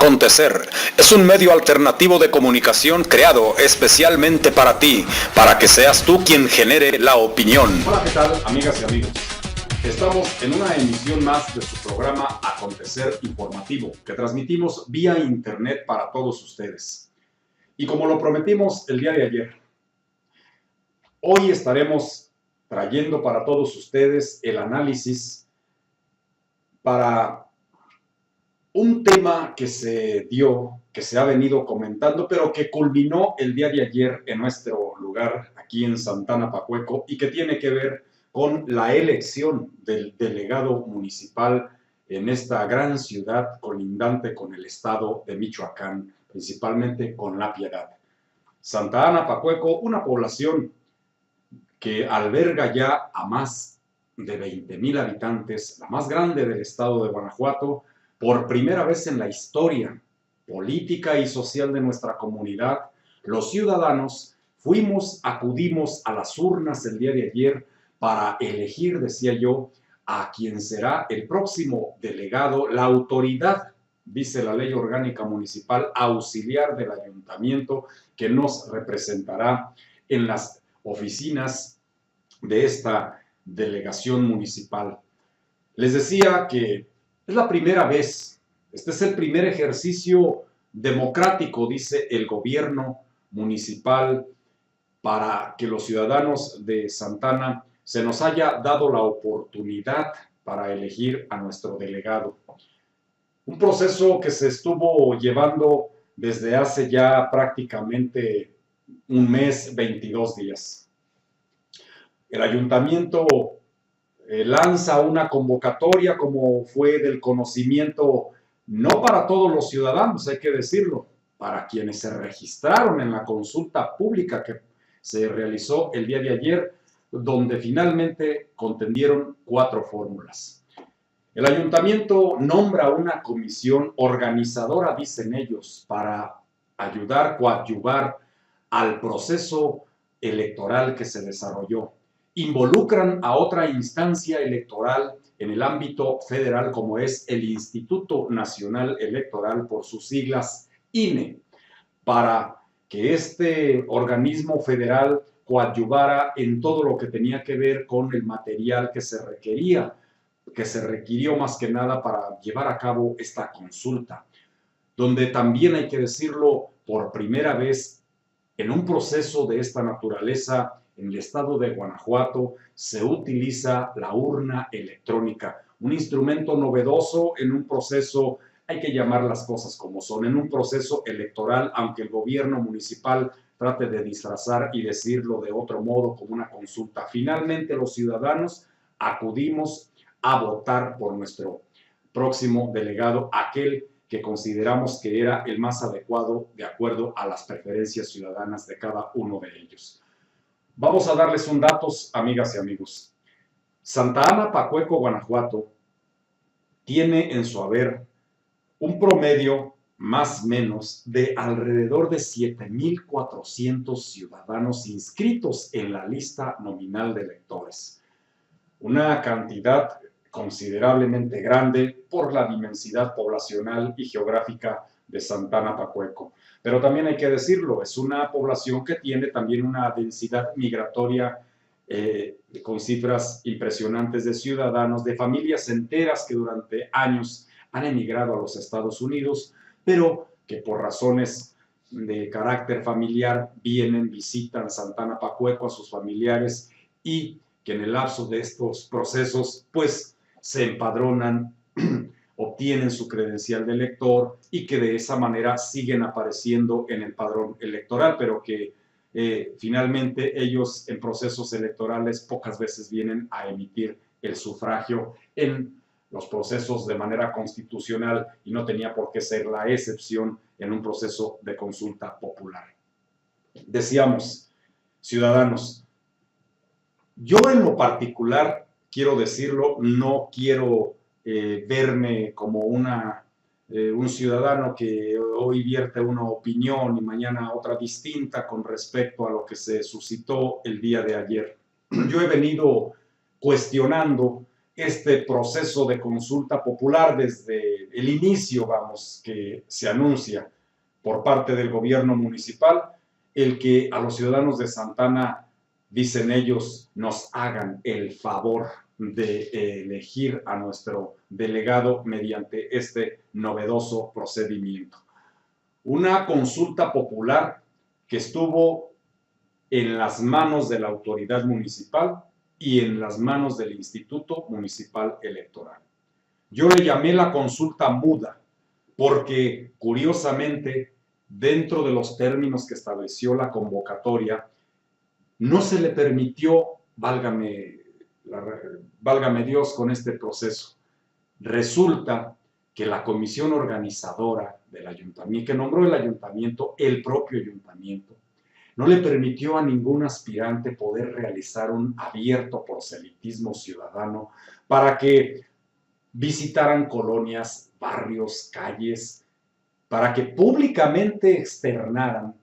Acontecer es un medio alternativo de comunicación creado especialmente para ti, para que seas tú quien genere la opinión. Hola, ¿qué tal, amigas y amigos? Estamos en una emisión más de su programa Acontecer Informativo, que transmitimos vía internet para todos ustedes. Y como lo prometimos el día de ayer, hoy estaremos trayendo para todos ustedes el análisis para un tema que se dio, que se ha venido comentando, pero que culminó el día de ayer en nuestro lugar, aquí en Santana Pacueco, y que tiene que ver con la elección del delegado municipal en esta gran ciudad colindante con el estado de Michoacán, principalmente con La Piedad. Santa Ana Pacueco, una población que alberga ya a más de 20,000 habitantes, la más grande del estado de Guanajuato. Por primera vez en la historia política y social de nuestra comunidad, los ciudadanos acudimos a las urnas el día de ayer para elegir, decía yo, a quien será el próximo delegado, la autoridad, dice la ley orgánica municipal, auxiliar del ayuntamiento, que nos representará en las oficinas de esta delegación municipal. Les decía que es la primera vez, este es el primer ejercicio democrático, dice el gobierno municipal, para que los ciudadanos de Santana se nos haya dado la oportunidad para elegir a nuestro delegado. Un proceso que se estuvo llevando desde hace ya prácticamente un mes, 22 días. El ayuntamiento lanza una convocatoria, como fue del conocimiento, no para todos los ciudadanos, hay que decirlo, para quienes se registraron en la consulta pública que se realizó el día de ayer, donde finalmente contendieron 4 fórmulas. El ayuntamiento nombra una comisión organizadora, dicen ellos, para ayudar, coadyuvar al proceso electoral que se desarrolló. Involucran a otra instancia electoral en el ámbito federal, como es el Instituto Nacional Electoral, por sus siglas INE, para que este organismo federal coadyuvara en todo lo que tenía que ver con el material que se requirió más que nada para llevar a cabo esta consulta, donde también, hay que decirlo, por primera vez en un proceso de esta naturaleza en el estado de Guanajuato se utiliza la urna electrónica, un instrumento novedoso en un proceso, hay que llamar las cosas como son, en un proceso electoral, aunque el gobierno municipal trate de disfrazar y decirlo de otro modo, como una consulta. Finalmente, los ciudadanos acudimos a votar por nuestro próximo delegado, aquel que consideramos que era el más adecuado de acuerdo a las preferencias ciudadanas de cada uno de ellos. Vamos a darles un datos, amigas y amigos. Santa Ana Pacueco, Guanajuato, tiene en su haber un promedio más o menos de alrededor de 7,400 ciudadanos inscritos en la lista nominal de electores. Una cantidad considerablemente grande por la dimensidad poblacional y geográfica de Santa Ana Pacueco. Pero también hay que decirlo, es una población que tiene también una densidad migratoria con cifras impresionantes de ciudadanos, de familias enteras que durante años han emigrado a los Estados Unidos, pero que por razones de carácter familiar vienen, visitan Santa Ana Pacueco a sus familiares y que en el lapso de estos procesos pues se empadronan, obtienen su credencial de elector y que de esa manera siguen apareciendo en el padrón electoral, pero que finalmente ellos en procesos electorales pocas veces vienen a emitir el sufragio en los procesos de manera constitucional y no tenía por qué ser la excepción en un proceso de consulta popular. Decíamos, ciudadanos, yo en lo particular, quiero decirlo, no quiero verme como un ciudadano que hoy vierte una opinión y mañana otra distinta con respecto a lo que se suscitó el día de ayer. Yo he venido cuestionando este proceso de consulta popular desde el inicio, vamos, que se anuncia por parte del gobierno municipal, el que a los ciudadanos de Santana, dicen ellos, nos hagan el favor de elegir a nuestro delegado mediante este novedoso procedimiento. Una consulta popular que estuvo en las manos de la autoridad municipal y en las manos del Instituto Municipal Electoral. Yo le llamé la consulta muda porque, curiosamente, dentro de los términos que estableció la convocatoria, no se le permitió, válgame Dios, con este proceso. Resulta que la comisión organizadora del ayuntamiento, que nombró el ayuntamiento, el propio ayuntamiento, no le permitió a ningún aspirante poder realizar un abierto proselitismo ciudadano para que visitaran colonias, barrios, calles, para que públicamente externaran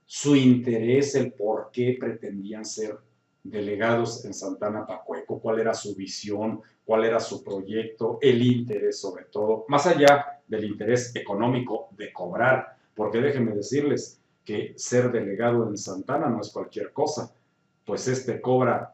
su interés, el por qué pretendían ser delegados en Santana Pacueco, cuál era su visión, cuál era su proyecto, el interés sobre todo, más allá del interés económico de cobrar, porque déjenme decirles que ser delegado en Santana no es cualquier cosa, pues cobra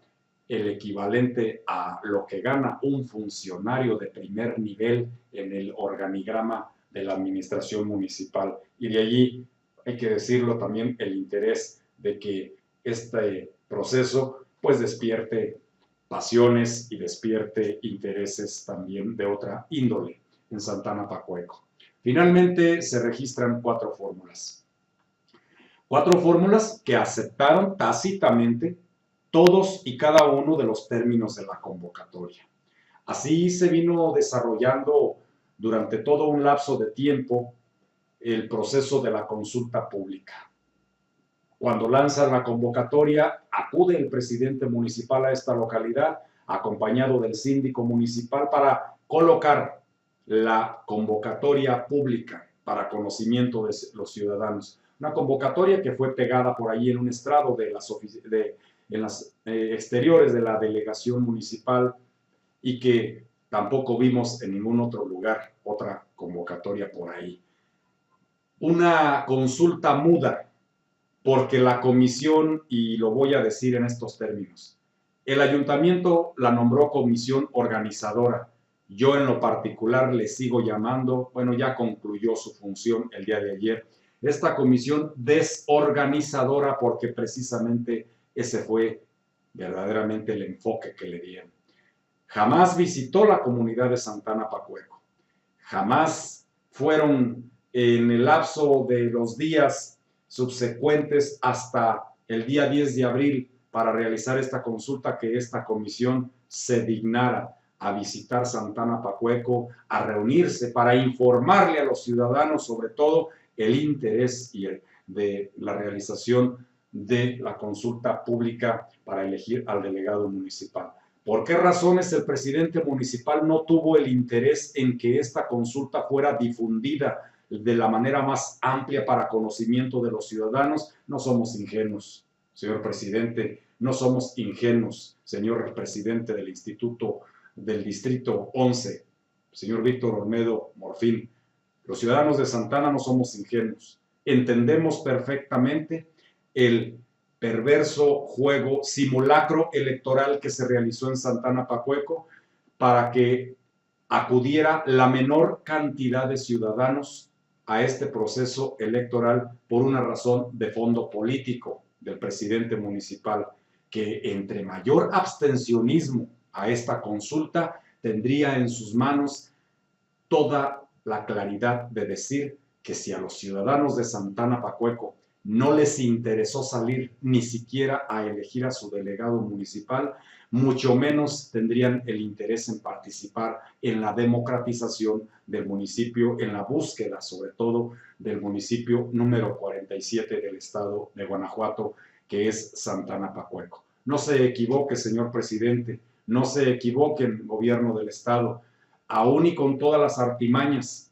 el equivalente a lo que gana un funcionario de primer nivel en el organigrama de la administración municipal. Y de allí, hay que decirlo también, el interés de que este proceso pues despierte pasiones y despierte intereses también de otra índole en Santana Pacueco. Finalmente se registran 4 fórmulas. 4 fórmulas que aceptaron tácitamente todos y cada uno de los términos de la convocatoria. Así se vino desarrollando durante todo un lapso de tiempo el proceso de la consulta pública. Cuando lanzan la convocatoria, acude el presidente municipal a esta localidad, acompañado del síndico municipal, para colocar la convocatoria pública para conocimiento de los ciudadanos. Una convocatoria que fue pegada por ahí en un estrado en las exteriores de la delegación municipal y que tampoco vimos en ningún otro lugar otra convocatoria por ahí. Una consulta muda, porque la comisión, y lo voy a decir en estos términos, el ayuntamiento la nombró comisión organizadora. Yo en lo particular le sigo llamando, bueno, ya concluyó su función el día de ayer, esta comisión desorganizadora, porque precisamente ese fue verdaderamente el enfoque que le dieron. Jamás visitó la comunidad de Santana Pacueco, jamás fueron en el lapso de los días subsecuentes hasta el día 10 de abril para realizar esta consulta, que esta comisión se dignara a visitar Santana Pacueco, a reunirse para informarle a los ciudadanos sobre todo el interés de la realización de la consulta pública para elegir al delegado municipal. ¿Por qué razones el presidente municipal no tuvo el interés en que esta consulta fuera difundida de la manera más amplia para conocimiento de los ciudadanos? No somos ingenuos, señor presidente, no somos ingenuos, señor presidente del Instituto del Distrito 11, señor Víctor Olmedo Morfín. Los ciudadanos de Santana no somos ingenuos, entendemos perfectamente el perverso juego simulacro electoral que se realizó en Santana Pacueco para que acudiera la menor cantidad de ciudadanos a este proceso electoral por una razón de fondo político del presidente municipal, que entre mayor abstencionismo a esta consulta tendría en sus manos toda la claridad de decir que si a los ciudadanos de Santana Pacueco no les interesó salir ni siquiera a elegir a su delegado municipal, mucho menos tendrían el interés en participar en la democratización del municipio, en la búsqueda sobre todo del municipio número 47 del estado de Guanajuato, que es Santana Pacueco. No se equivoque, señor presidente, no se equivoque el gobierno del estado, aún y con todas las artimañas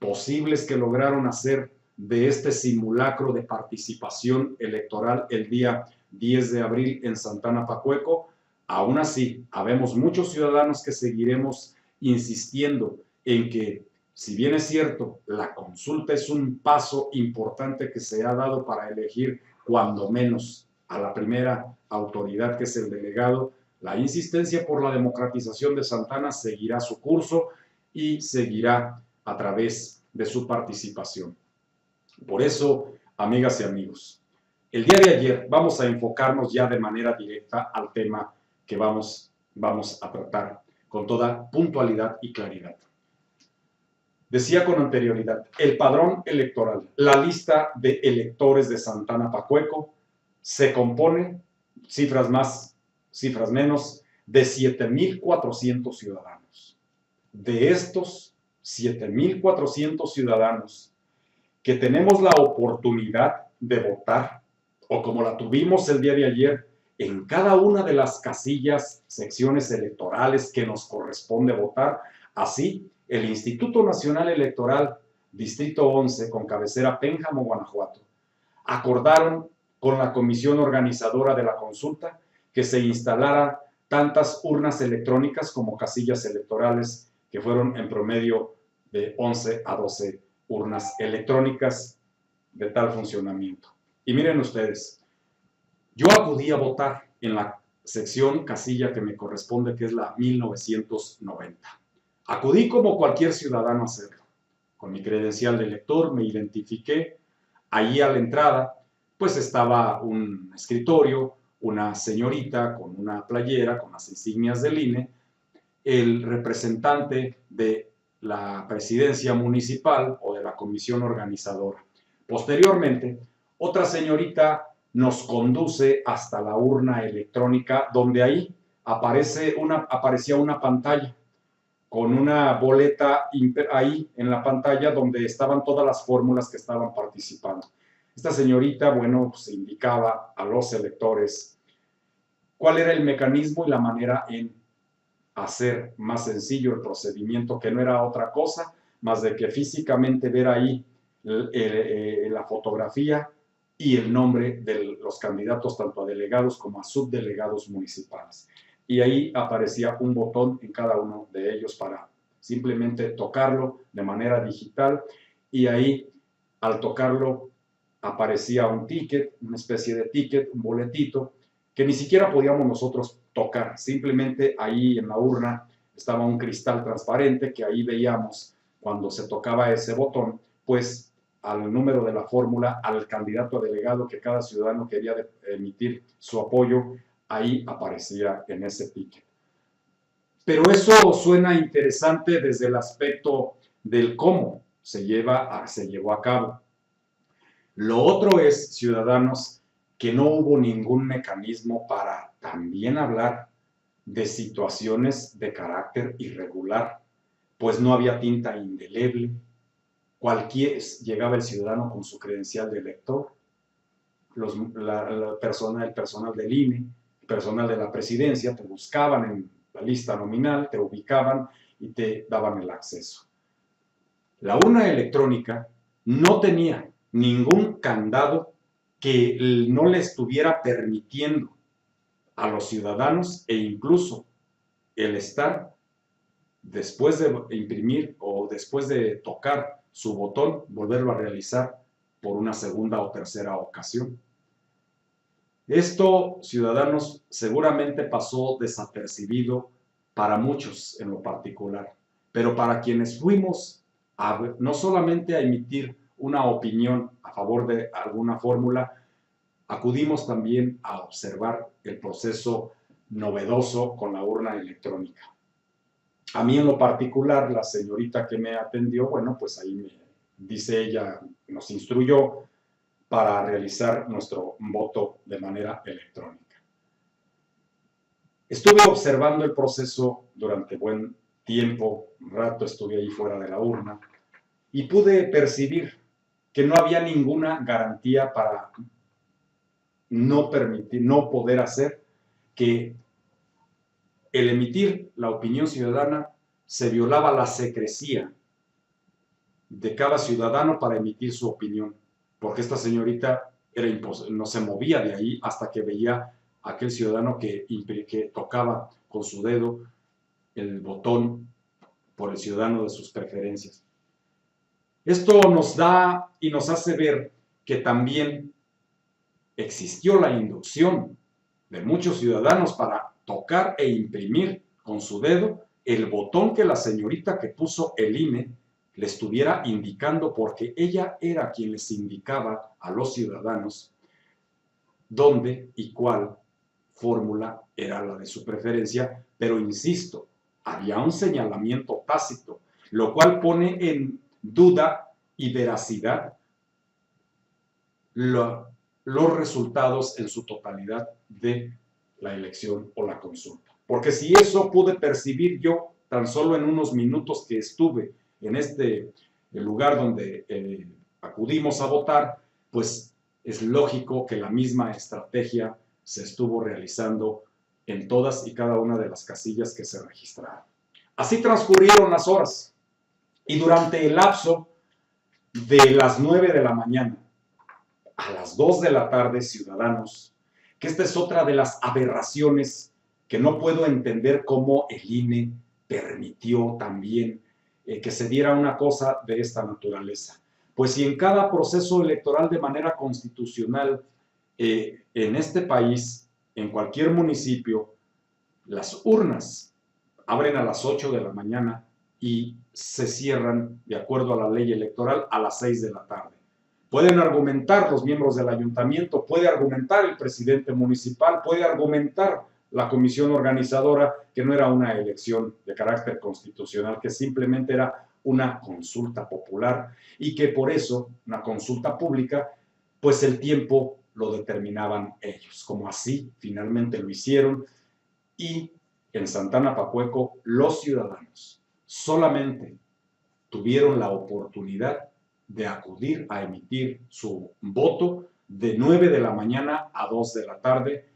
posibles que lograron hacer de este simulacro de participación electoral el día 10 de abril en Santana Pacueco, Aún así, habemos muchos ciudadanos que seguiremos insistiendo en que, si bien es cierto, la consulta es un paso importante que se ha dado para elegir cuando menos a la primera autoridad, que es el delegado, la insistencia por la democratización de Santa Ana seguirá su curso y seguirá a través de su participación. Por eso, amigas y amigos, el día de ayer vamos a enfocarnos ya de manera directa al tema que vamos a tratar con toda puntualidad y claridad. Decía con anterioridad, el padrón electoral, la lista de electores de Santa Ana Pacueco, se compone, cifras más, cifras menos, de 7,400 ciudadanos. De estos 7,400 ciudadanos que tenemos la oportunidad de votar, o como la tuvimos el día de ayer, en cada una de las casillas, secciones electorales que nos corresponde votar, así el Instituto Nacional Electoral, Distrito 11, con cabecera Pénjamo, Guanajuato, acordaron con la comisión organizadora de la consulta que se instalara tantas urnas electrónicas como casillas electorales, que fueron en promedio de 11 a 12 urnas electrónicas de tal funcionamiento. Y miren ustedes, yo acudí a votar en la sección casilla que me corresponde, que es la 1990. Acudí como cualquier ciudadano a hacerlo. Con mi credencial de elector me identifiqué. Allí a la entrada, pues estaba un escritorio, una señorita con una playera, con las insignias del INE, el representante de la presidencia municipal o de la comisión organizadora. Posteriormente, otra señorita nos conduce hasta la urna electrónica, donde ahí aparecía una pantalla con una boleta ahí en la pantalla donde estaban todas las fórmulas que estaban participando. Esta señorita, bueno, pues indicaba a los electores cuál era el mecanismo y la manera en hacer más sencillo el procedimiento, que no era otra cosa más de que físicamente ver ahí la fotografía y el nombre de los candidatos, tanto a delegados como a subdelegados municipales. Y ahí aparecía un botón en cada uno de ellos para simplemente tocarlo de manera digital, y ahí al tocarlo aparecía un ticket, una especie de ticket, un boletito, que ni siquiera podíamos nosotros tocar. Simplemente ahí en la urna estaba un cristal transparente que ahí veíamos cuando se tocaba ese botón, pues al número de la fórmula, al candidato a delegado que cada ciudadano quería emitir su apoyo, ahí aparecía en ese ticket. Pero eso suena interesante desde el aspecto del cómo se llevó a cabo. Lo otro es, ciudadanos, que no hubo ningún mecanismo para también hablar de situaciones de carácter irregular, pues no había tinta indeleble. Llegaba el ciudadano con su credencial de elector, el personal del INE, el personal de la presidencia, te buscaban en la lista nominal, te ubicaban y te daban el acceso. La urna electrónica no tenía ningún candado que no le estuviera permitiendo a los ciudadanos, e incluso el estar después de imprimir o después de tocar su botón, volverlo a realizar por una segunda o tercera ocasión. Esto, ciudadanos, seguramente pasó desapercibido para muchos en lo particular, pero para quienes fuimos no solamente a emitir una opinión a favor de alguna fórmula, acudimos también a observar el proceso novedoso con la urna electrónica. A mí en lo particular, la señorita que me atendió, bueno, pues ahí me dice ella, nos instruyó para realizar nuestro voto de manera electrónica. Estuve observando el proceso durante buen tiempo, un rato estuve ahí fuera de la urna, y pude percibir que no había ninguna garantía para no poder hacer que el emitir la opinión ciudadana se violaba la secrecía de cada ciudadano para emitir su opinión, porque esta señorita no se movía de ahí hasta que veía aquel ciudadano que tocaba con su dedo el botón por el ciudadano de sus preferencias. Esto nos da y nos hace ver que también existió la inducción de muchos ciudadanos para tocar e imprimir con su dedo el botón que la señorita que puso el INE le estuviera indicando, porque ella era quien les indicaba a los ciudadanos dónde y cuál fórmula era la de su preferencia, pero insisto, había un señalamiento tácito, lo cual pone en duda y veracidad los resultados en su totalidad de la elección o la consulta. Porque si eso pude percibir yo tan solo en unos minutos que estuve en este lugar donde acudimos a votar, pues es lógico que la misma estrategia se estuvo realizando en todas y cada una de las casillas que se registraron. Así transcurrieron las horas y durante el lapso de las 9 de la mañana a las 2 de la tarde, ciudadanos, que esta es otra de las aberraciones que no puedo entender cómo el INE permitió también que se diera una cosa de esta naturaleza. Pues si en cada proceso electoral de manera constitucional en este país, en cualquier municipio, las urnas abren a las 8 de la mañana y se cierran, de acuerdo a la ley electoral, a las 6 de la tarde. Pueden argumentar los miembros del ayuntamiento, puede argumentar el presidente municipal, puede argumentar la comisión organizadora que no era una elección de carácter constitucional, que simplemente era una consulta popular y que por eso, una consulta pública, pues el tiempo lo determinaban ellos, como así finalmente lo hicieron. Y en Santana Pacueco los ciudadanos solamente tuvieron la oportunidad de acudir a emitir su voto de 9 de la mañana a 2 de la tarde,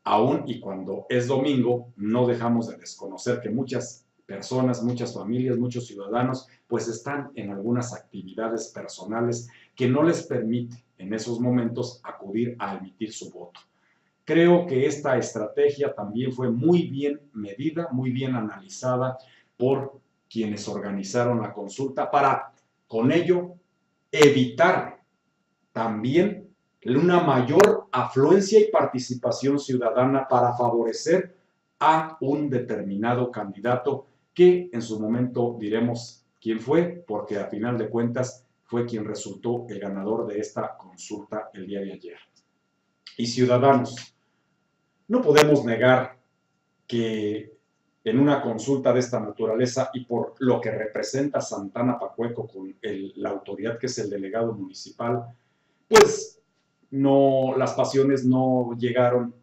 aún y cuando es domingo. No dejamos de desconocer que muchas personas, muchas familias, muchos ciudadanos, pues están en algunas actividades personales que no les permite en esos momentos acudir a emitir su voto. Creo que esta estrategia también fue muy bien medida, muy bien analizada por quienes organizaron la consulta para, con ello, evitar también una mayor afluencia y participación ciudadana para favorecer a un determinado candidato que en su momento diremos quién fue, porque a final de cuentas fue quien resultó el ganador de esta consulta el día de ayer. Y ciudadanos, no podemos negar que en una consulta de esta naturaleza y por lo que representa Santana Pacueco con la autoridad que es el delegado municipal, pues no, las pasiones no llegaron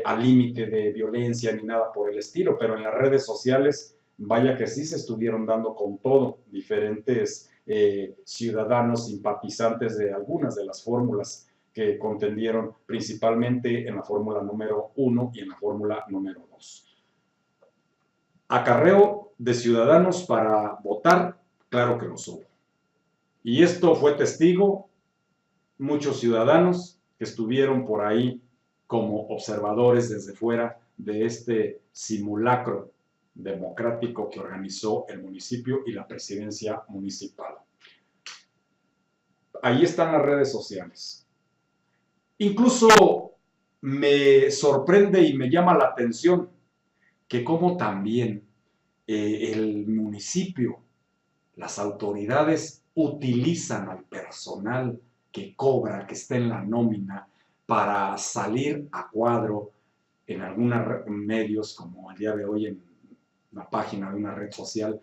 al límite de violencia ni nada por el estilo, pero en las redes sociales, vaya que sí se estuvieron dando con todo, diferentes ciudadanos simpatizantes de algunas de las fórmulas que contendieron, principalmente en la fórmula número 1 y en la fórmula número 2. Acarreo de ciudadanos para votar, claro que los hubo. Y esto fue testigo muchos ciudadanos que estuvieron por ahí como observadores desde fuera de este simulacro democrático que organizó el municipio y la presidencia municipal. Ahí están las redes sociales. Incluso me sorprende y me llama la atención que como también el municipio, las autoridades utilizan al personal que cobra, que está en la nómina, para salir a cuadro en algunos medios, como el día de hoy en la página de una red social.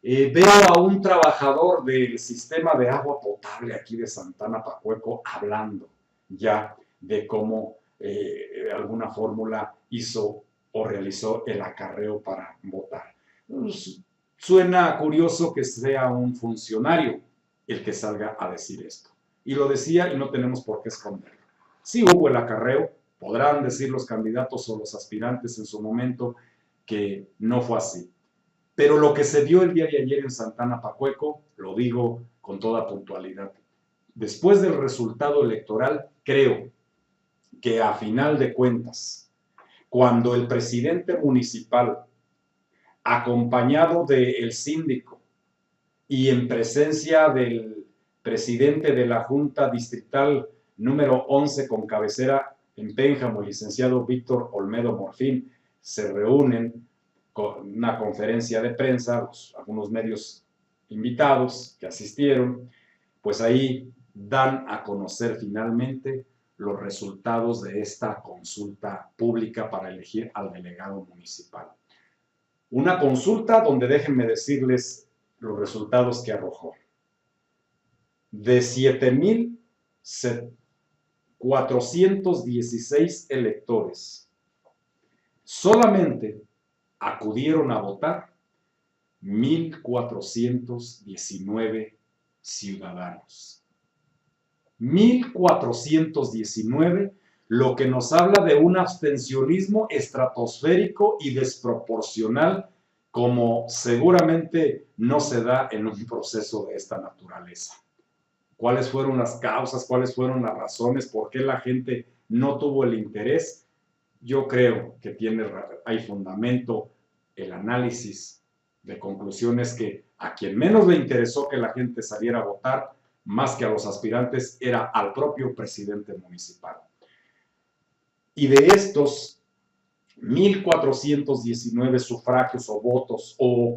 Veo a un trabajador del sistema de agua potable aquí de Santana Pacueco hablando ya de cómo alguna fórmula hizo o realizó el acarreo para votar. Pues, suena curioso que sea un funcionario el que salga a decir esto. Y lo decía y no tenemos por qué esconderlo. Sí hubo el acarreo, podrán decir los candidatos o los aspirantes en su momento que no fue así. Pero lo que se dio el día de ayer en Santana Pacueco, lo digo con toda puntualidad. Después del resultado electoral, creo que a final de cuentas, cuando el presidente municipal, acompañado del síndico y en presencia del presidente de la Junta Distrital número 11 con cabecera en Pénjamo, el licenciado Víctor Olmedo Morfín, se reúnen con una conferencia de prensa, algunos medios invitados que asistieron, pues ahí dan a conocer finalmente los resultados de esta consulta pública para elegir al delegado municipal. Una consulta donde déjenme decirles los resultados que arrojó. De 7,416 electores, solamente acudieron a votar 1,419 ciudadanos. 1,419, lo que nos habla de un abstencionismo estratosférico y desproporcional, como seguramente no se da en un proceso de esta naturaleza. ¿Cuáles fueron las causas? ¿Cuáles fueron las razones? ¿Por qué la gente no tuvo el interés? Yo creo que hay fundamento el análisis de conclusiones que a quien menos le interesó que la gente saliera a votar, más que a los aspirantes, era al propio presidente municipal. Y de estos 1,419 sufragios o votos u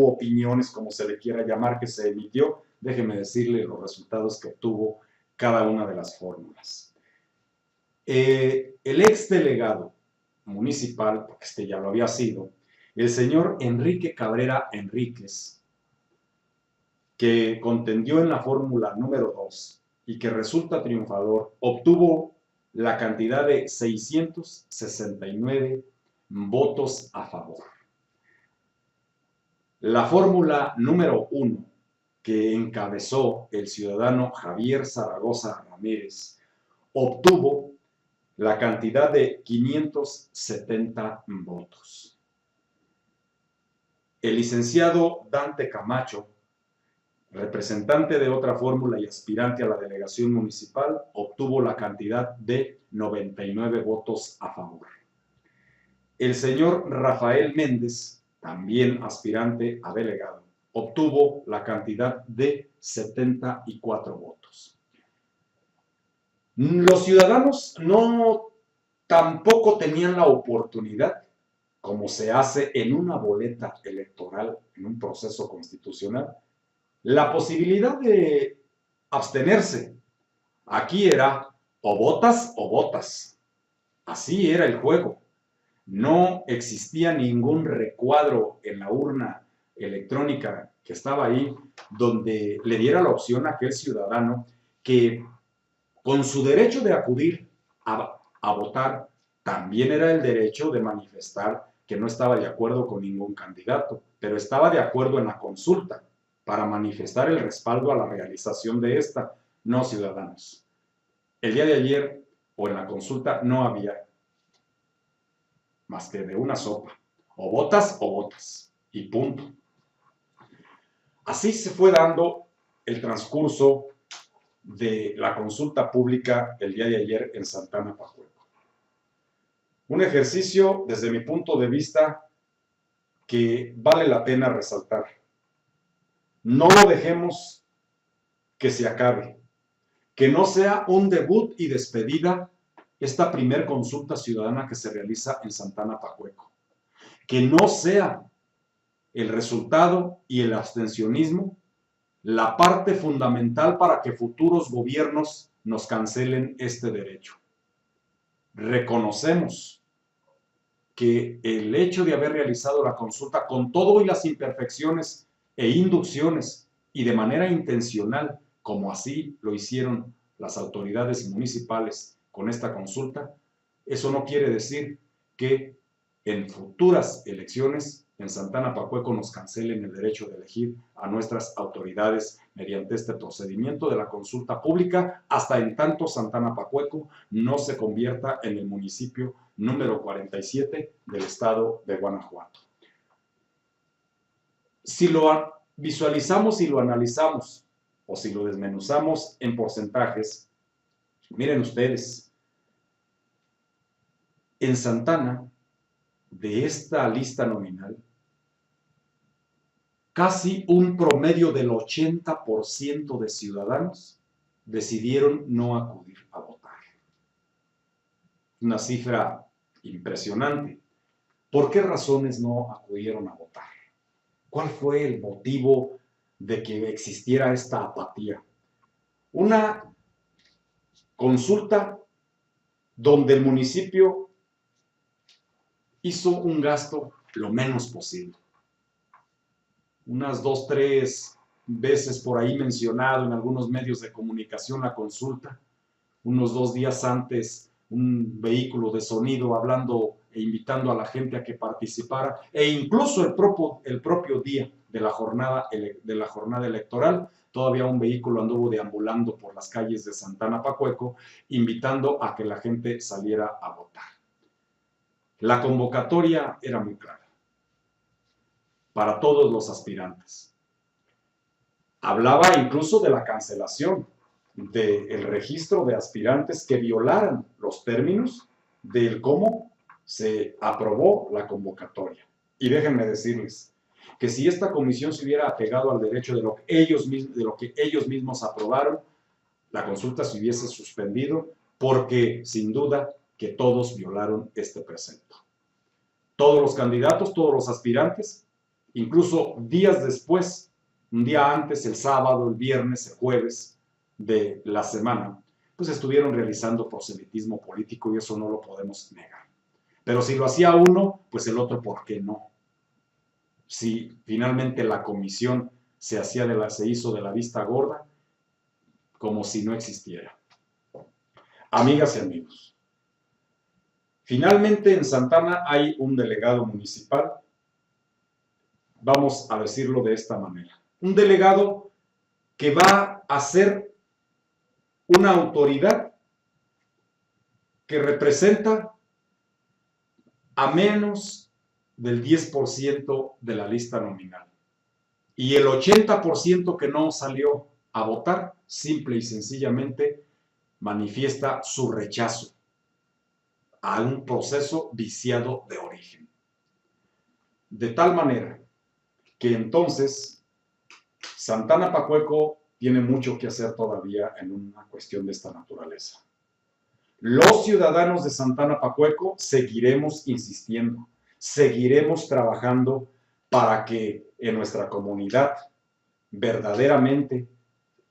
opiniones, como se le quiera llamar, que se emitió, déjeme decirle los resultados que obtuvo cada una de las fórmulas. El exdelegado municipal, porque este ya lo había sido, el señor Enrique Cabrera Enríquez, que contendió en la fórmula número 2 y que resulta triunfador, obtuvo la cantidad de 669 votos a favor. La fórmula número 1, que encabezó el ciudadano Javier Zaragoza Ramírez, obtuvo la cantidad de 570 votos. El licenciado Dante Camacho, representante de otra fórmula y aspirante a la delegación municipal, obtuvo la cantidad de 99 votos a favor. El señor Rafael Méndez, también aspirante a delegado, obtuvo la cantidad de 74 votos. Los ciudadanos tampoco tenían la oportunidad, como se hace en una boleta electoral, en un proceso constitucional, la posibilidad de abstenerse. Aquí era o votas o votas. Así era el juego. No existía ningún recuadro en la urna electrónica que estaba ahí donde le diera la opción a aquel ciudadano que, con su derecho de acudir a votar, también era el derecho de manifestar que no estaba de acuerdo con ningún candidato, pero estaba de acuerdo en la consulta para manifestar el respaldo a la realización de esta. No, ciudadanos. El día de ayer, o en la consulta, no había más que de una sopa. O votas, y punto. Así se fue dando el transcurso de la consulta pública el día de ayer en Santana Pajueco. Un ejercicio, desde mi punto de vista, que vale la pena resaltar. No lo dejemos que se acabe, que no sea un debut y despedida esta primer consulta ciudadana que se realiza en Santana Pajueco, que no sea el resultado y el abstencionismo la parte fundamental para que futuros gobiernos nos cancelen este derecho. Reconocemos que el hecho de haber realizado la consulta con todo y las imperfecciones e inducciones y de manera intencional, como así lo hicieron las autoridades municipales con esta consulta, eso no quiere decir que en futuras elecciones en Santana Pajueco nos cancelen el derecho de elegir a nuestras autoridades mediante este procedimiento de la consulta pública, hasta en tanto Santana Pajueco no se convierta en el municipio número 47 del estado de Guanajuato. Si lo visualizamos y lo analizamos, o si lo desmenuzamos en porcentajes, miren ustedes, en Santana de esta lista nominal, casi un promedio del 80% de ciudadanos decidieron no acudir a votar. Una cifra impresionante. ¿Por qué razones no acudieron a votar? ¿Cuál fue el motivo de que existiera esta apatía? Una consulta donde el municipio hizo un gasto lo menos posible. Unas 2, 3 veces por ahí mencionado en algunos medios de comunicación la consulta, unos 2 días antes un vehículo de sonido hablando e invitando a la gente a que participara, e incluso el propio día de la jornada electoral, todavía un vehículo anduvo deambulando por las calles de Santana Pacueco, invitando a que la gente saliera a votar. La convocatoria era muy clara para todos los aspirantes. Hablaba incluso de la cancelación del registro de aspirantes que violaran los términos del cómo se aprobó la convocatoria. Y déjenme decirles que si esta comisión se hubiera apegado al derecho de lo que ellos mismos aprobaron, la consulta se hubiese suspendido, porque sin duda que todos violaron este precepto. Todos los candidatos, todos los aspirantes, incluso días después, un día antes, el sábado, el viernes, el jueves de la semana, pues estuvieron realizando proselitismo político, y eso no lo podemos negar. Pero si lo hacía uno, pues el otro, ¿por qué no? Si finalmente la comisión se hizo de la vista gorda, como si no existiera. Amigas y amigos, finalmente en Santana hay un delegado municipal, vamos a decirlo de esta manera, un delegado que va a ser una autoridad que representa a menos del 10% de la lista nominal. Y el 80% que no salió a votar, simple y sencillamente manifiesta su rechazo a un proceso viciado de origen. De tal manera que entonces Santana Pacueco tiene mucho que hacer todavía en una cuestión de esta naturaleza. Los ciudadanos de Santana Pacueco seguiremos insistiendo, seguiremos trabajando para que en nuestra comunidad verdaderamente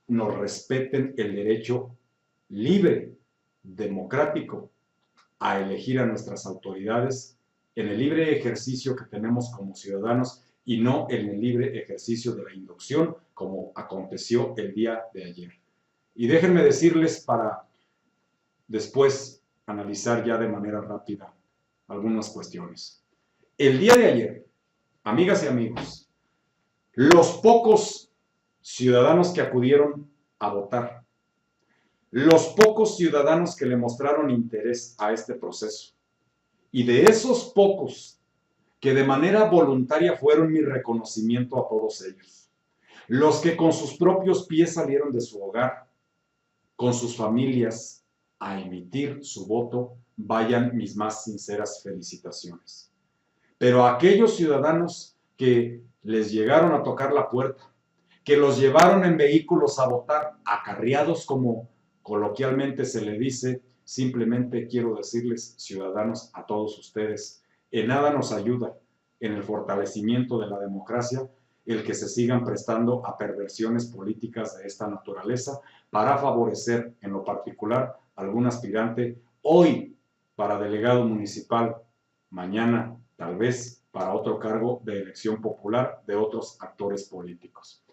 nos respeten el derecho libre, democrático, a elegir a nuestras autoridades en el libre ejercicio que tenemos como ciudadanos, y no en el libre ejercicio de la inducción, como aconteció el día de ayer. Y déjenme decirles, para después analizar ya de manera rápida algunas cuestiones. El día de ayer, amigas y amigos, los pocos ciudadanos que acudieron a votar, los pocos ciudadanos que le mostraron interés a este proceso, y de esos pocos que de manera voluntaria fueron mi reconocimiento a todos ellos, los que con sus propios pies salieron de su hogar, con sus familias, a emitir su voto, vayan mis más sinceras felicitaciones. Pero a aquellos ciudadanos que les llegaron a tocar la puerta, que los llevaron en vehículos a votar, acarreados como coloquialmente se le dice, simplemente quiero decirles, ciudadanos, a todos ustedes, en nada nos ayuda en el fortalecimiento de la democracia el que se sigan prestando a perversiones políticas de esta naturaleza para favorecer en lo particular a algún aspirante, hoy para delegado municipal, mañana tal vez para otro cargo de elección popular de otros actores políticos.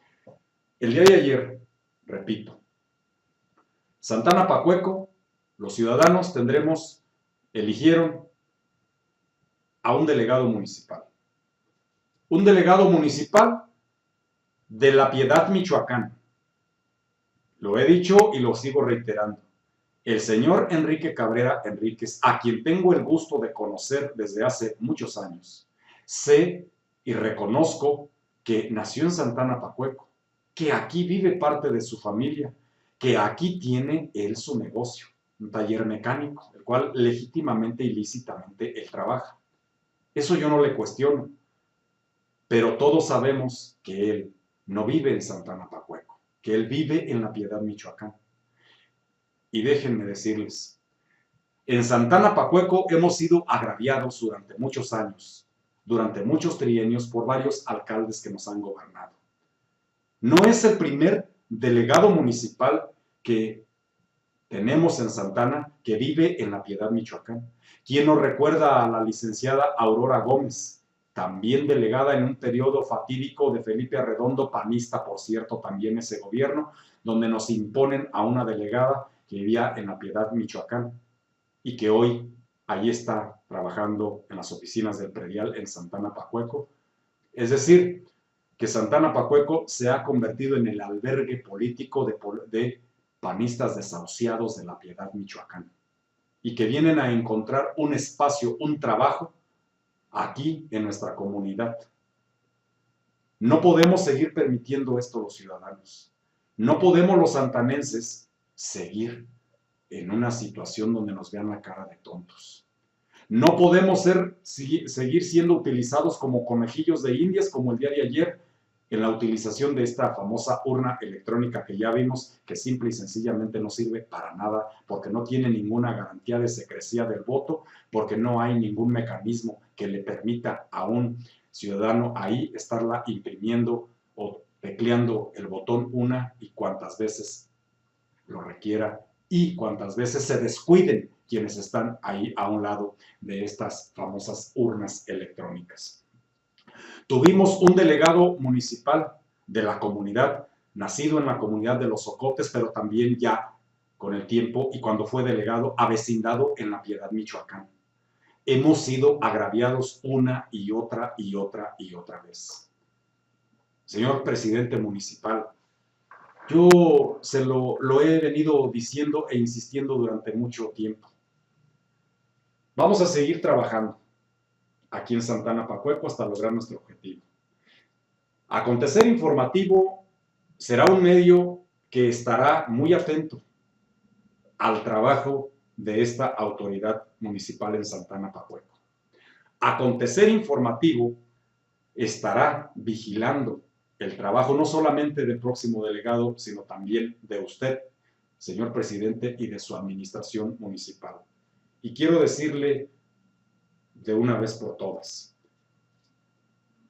El día de ayer, repito, Santana Pacueco, los ciudadanos eligieron a un delegado municipal. Un delegado municipal de La Piedad, Michoacán. Lo he dicho y lo sigo reiterando. El señor Enrique Cabrera Enríquez, a quien tengo el gusto de conocer desde hace muchos años, sé y reconozco que nació en Santana Pacueco, que aquí vive parte de su familia, que aquí tiene él su negocio, un taller mecánico, el cual legítimamente y lícitamente él trabaja. Eso yo no le cuestiono, pero todos sabemos que él no vive en Santana Pacueco, que él vive en La Piedad, Michoacán. Y déjenme decirles, en Santana Pacueco hemos sido agraviados durante muchos años, durante muchos trienios, por varios alcaldes que nos han gobernado. No es el primer delegado municipal que tenemos en Santana que vive en La Piedad, Michoacán. ¿Quién nos recuerda a la licenciada Aurora Gómez, también delegada en un periodo fatídico de Felipe Arredondo, panista, por cierto, también ese gobierno, donde nos imponen a una delegada que vivía en La Piedad, Michoacán, y que hoy ahí está trabajando en las oficinas del predial en Santana Pacueco? Es decir, que Santana Pacueco se ha convertido en el albergue político de panistas desahuciados de La Piedad, Michoacán, y que vienen a encontrar un espacio, un trabajo aquí en nuestra comunidad. No podemos seguir permitiendo esto los ciudadanos. No podemos los santanenses seguir en una situación donde nos vean la cara de tontos. No podemos seguir siendo utilizados como conejillos de indias, como el día de ayer, en la utilización de esta famosa urna electrónica que ya vimos, que simple y sencillamente no sirve para nada, porque no tiene ninguna garantía de secrecía del voto, porque no hay ningún mecanismo que le permita a un ciudadano ahí estarla imprimiendo o tecleando el botón una y cuantas veces lo requiera, y cuantas veces se descuiden quienes están ahí a un lado de estas famosas urnas electrónicas. Tuvimos un delegado municipal de la comunidad, nacido en la comunidad de Los Ocotes, pero también ya con el tiempo y cuando fue delegado, avecindado en La Piedad, Michoacán. Hemos sido agraviados una y otra y otra y otra vez. Señor presidente municipal, yo se lo he venido diciendo e insistiendo durante mucho tiempo. Vamos a seguir trabajando aquí en Santana Pacueco hasta lograr nuestro objetivo. Acontecer Informativo será un medio que estará muy atento al trabajo de esta autoridad municipal en Santana Pacueco. Acontecer Informativo estará vigilando el trabajo no solamente del próximo delegado, sino también de usted, señor presidente, y de su administración municipal. Y quiero decirle de una vez por todas,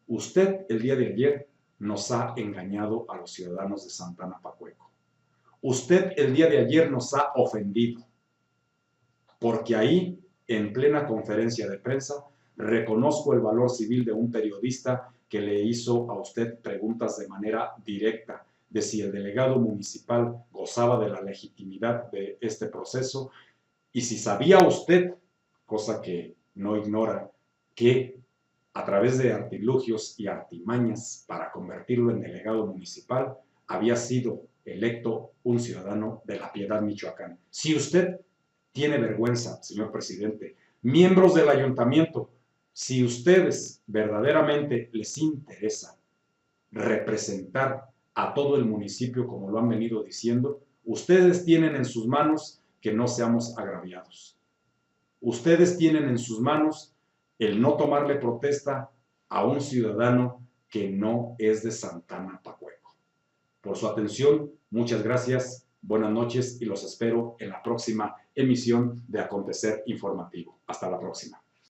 usted el día de ayer nos ha engañado a los ciudadanos de Santana Pacueco. Usted el día de ayer nos ha ofendido, porque ahí, en plena conferencia de prensa, reconozco el valor civil de un periodista que le hizo a usted preguntas de manera directa de si el delegado municipal gozaba de la legitimidad de este proceso y si sabía usted, cosa que no ignora, que a través de artilugios y artimañas para convertirlo en delegado municipal había sido electo un ciudadano de La Piedad, Michoacán. Si usted tiene vergüenza, señor presidente, miembros del ayuntamiento, si ustedes verdaderamente les interesa representar a todo el municipio como lo han venido diciendo, ustedes tienen en sus manos que no seamos agraviados. Ustedes tienen en sus manos el no tomarle protesta a un ciudadano que no es de Santana Pacueco. Por su atención, muchas gracias, buenas noches y los espero en la próxima emisión de Acontecer Informativo. Hasta la próxima.